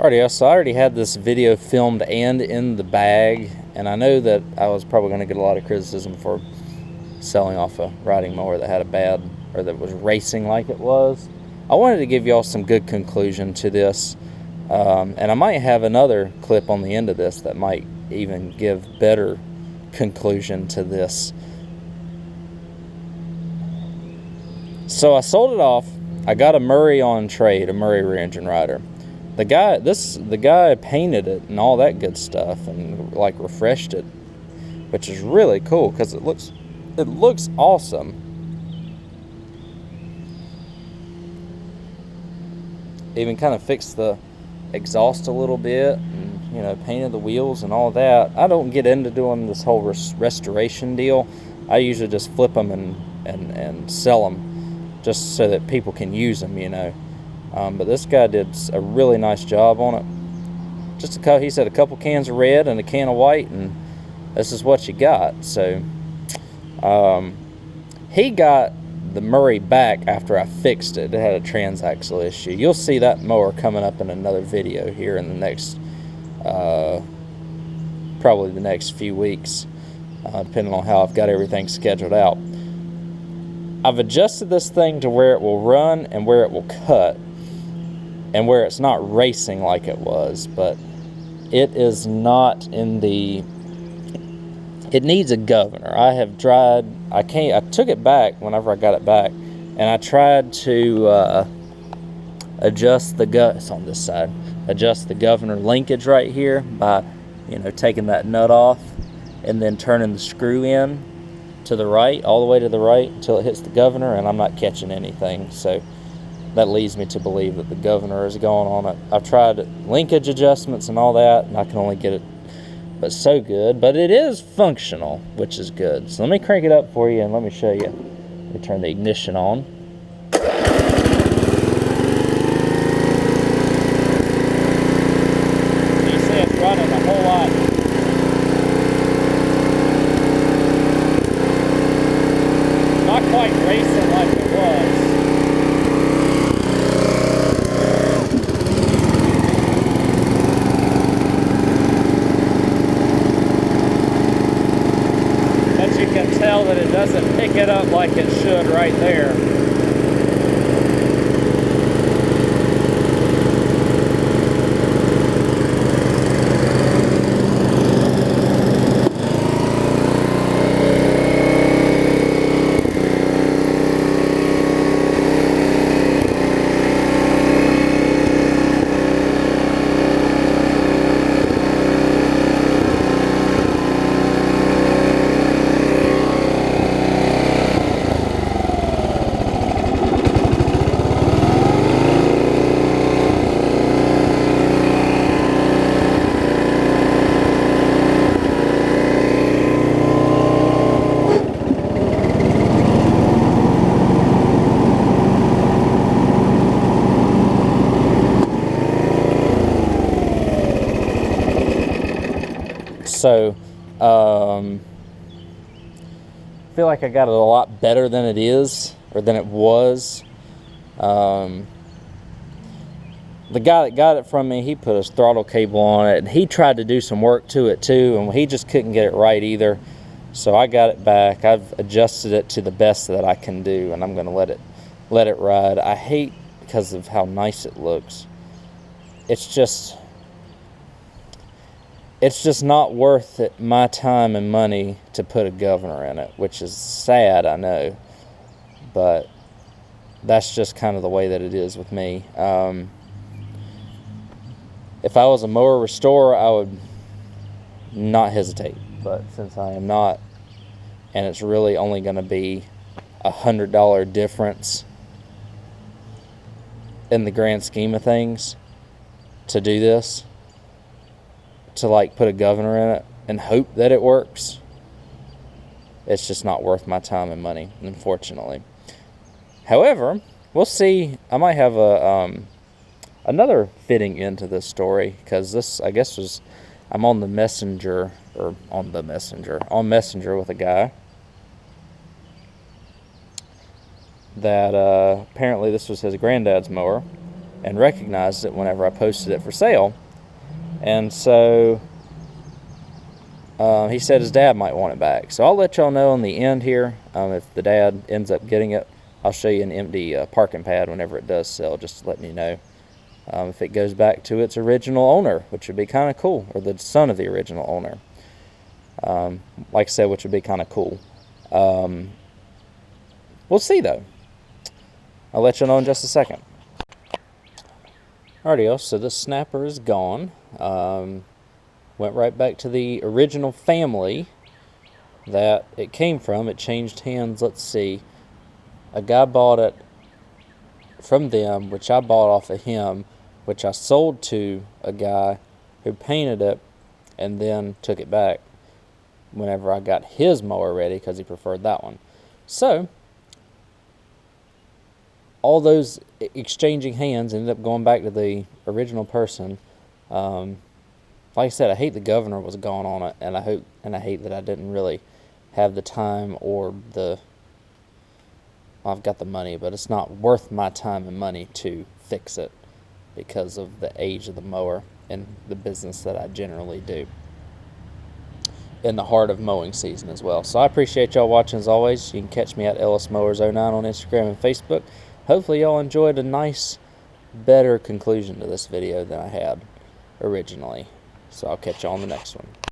Alrighty, so I already had this video filmed and in the bag, and I know that I was probably going to get a lot of criticism for selling off a riding mower that had a bad, or that was racing like it was. I wanted to give y'all some good conclusion to this, and I might have another clip on the end of this that might even give better conclusion to this. So I sold it off. I got a Murray on trade, a Murray rear engine rider. The guy painted it and all that good stuff, and like refreshed it, which is really cool because it looks awesome. Even kind of fixed the exhaust a little bit, and painted the wheels and all that. I don't get into doing this whole restoration deal. I usually just flip them and sell them, just so that people can use them, But this guy did a really nice job on it. He said a couple cans of red and a can of white, and this is what you got. So he got the Murray back after I fixed it. It had a transaxle issue. You'll see that mower coming up in another video here in the next, probably the next few weeks, depending on how I've got everything scheduled out. I've adjusted this thing to where it will run and where it will cut, and where it's not racing like it was, but it is not in the, it needs a governor. I took it back whenever I got it back, and I tried to adjust it's on this side, adjust the governor linkage right here by, taking that nut off and then turning the screw in to the right, all the way to the right until it hits the governor, and I'm not catching anything. So that leads me to believe that the governor is going on it. I've tried linkage adjustments and all that, and I can only get it but so good. But it is functional, which is good. So let me crank it up for you and let me show you. Let me turn the ignition on. You see it's running a whole lot. Not quite racing like it was. Tell that it doesn't pick it up like it should right there. So, I feel like I got it a lot better than it is, or than it was. The guy that got it from me, he put his throttle cable on it, and he tried to do some work to it too, and he just couldn't get it right either. So I got it back. I've adjusted it to the best that I can do, and I'm going to let it ride. I hate, because of how nice it looks, it's just not worth it, my time and money, to put a governor in it, which is sad, I know, but that's just kind of the way that it is with me. If I was a mower restorer, I would not hesitate, but since I am not, and it's really only going to be $100 difference in the grand scheme of things to do this, to put a governor in it and hope that it works, it's just not worth my time and money, unfortunately. However, we'll see. I might have another fitting into this story, because this, I guess, I'm on Messenger with a guy that apparently this was his granddad's mower, and recognized it whenever I posted it for sale. And so he said his dad might want it back. So I'll let y'all know on the end here. If the dad ends up getting it, I'll show you an empty parking pad whenever it does sell, just to let me know if it goes back to its original owner, which would be kind of cool, or the son of the original owner. Like I said, which would be kind of cool. We'll see, though. I'll let you know in just a second. Alrighty, so this snapper is gone. Went right back to the original family that it came from. It changed hands. Let's see. A guy bought it from them, which I bought off of him, which I sold to a guy who painted it and then took it back whenever I got his mower ready, because he preferred that one. So all those exchanging hands ended up going back to the original person. Like I said, I hate the governor was gone on it, and I hate that I didn't really have the time or the. I've got the money, but it's not worth my time and money to fix it because of the age of the mower and the business that I generally do in the heart of mowing season as well. So I appreciate y'all watching as always. You can catch me at Ellis Mowers 09 on Instagram and Facebook. Hopefully y'all enjoyed a nice, better conclusion to this video than I had originally. So I'll catch you on the next one.